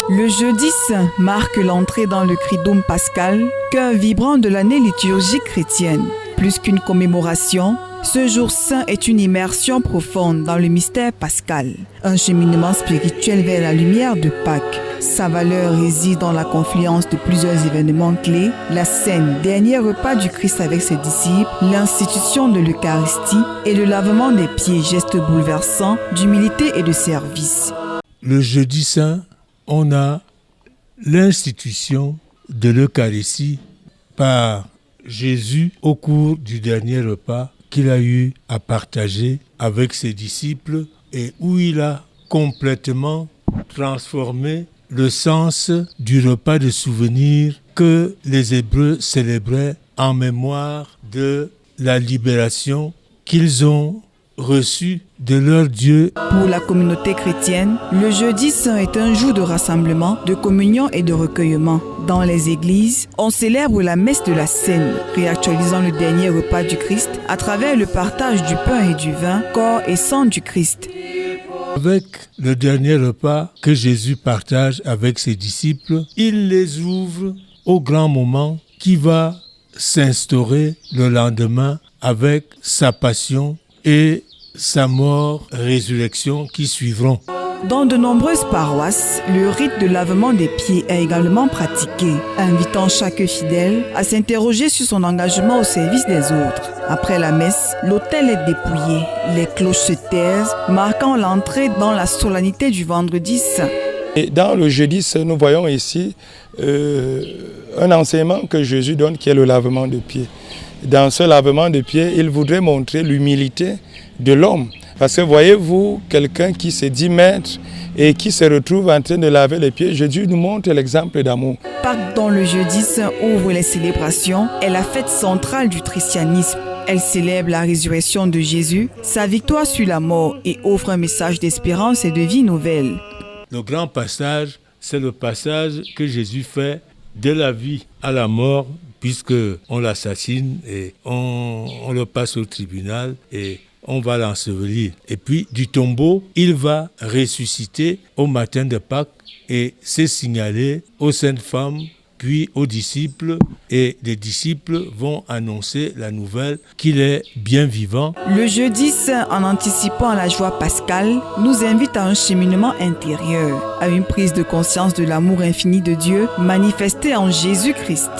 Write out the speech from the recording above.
Le jeudi saint marque l'entrée dans le Triduum pascal, cœur vibrant de l'année liturgique chrétienne. Plus qu'une commémoration, ce jour saint est une immersion profonde dans le mystère pascal, un cheminement spirituel vers la lumière de Pâques. Sa valeur réside dans la confluence de plusieurs événements clés, la scène, dernier repas du Christ avec ses disciples, l'institution de l'Eucharistie et le lavement des pieds, geste bouleversant d'humilité et de service. Le jeudi saint, on a l'institution de l'Eucharistie par Jésus au cours du dernier repas qu'il a eu à partager avec ses disciples et où il a complètement transformé le sens du repas de souvenir que les Hébreux célébraient en mémoire de la libération qu'ils ont reçue de leur Dieu. Pour la communauté chrétienne, le jeudi saint est un jour de rassemblement, de communion et de recueillement. Dans les églises, on célèbre la messe de la Seine, réactualisant le dernier repas du Christ à travers le partage du pain et du vin, corps et sang du Christ. Avec le dernier repas que Jésus partage avec ses disciples, il les ouvre au grand moment qui va s'instaurer le lendemain avec sa passion et sa mort-résurrection qui suivront. Dans de nombreuses paroisses, le rite de lavement des pieds est également pratiqué, invitant chaque fidèle à s'interroger sur son engagement au service des autres. Après la messe, l'autel est dépouillé, les cloches se taisent, marquant l'entrée dans la solennité du vendredi saint. Et dans le jeudi saint, nous voyons ici un enseignement que Jésus donne qui est le lavement de pieds. Dans ce lavement de pieds, il voudrait montrer l'humilité de l'homme. Parce que voyez-vous, quelqu'un qui se dit maître et qui se retrouve en train de laver les pieds, Jésus nous montre l'exemple d'amour. Pâques, dont le jeudi saint ouvre les célébrations, est la fête centrale du christianisme. Elle célèbre la résurrection de Jésus, sa victoire sur la mort et offre un message d'espérance et de vie nouvelle. Le grand passage, c'est le passage que Jésus fait de la vie à la mort, puisqu'on l'assassine et on le passe au tribunal et on va l'ensevelir. Et puis, du tombeau, il va ressusciter au matin de Pâques et c'est signalé aux saintes femmes, puis aux disciples, et les disciples vont annoncer la nouvelle qu'il est bien vivant. Le jeudi saint, en anticipant la joie pascale, nous invite à un cheminement intérieur, à une prise de conscience de l'amour infini de Dieu manifesté en Jésus-Christ.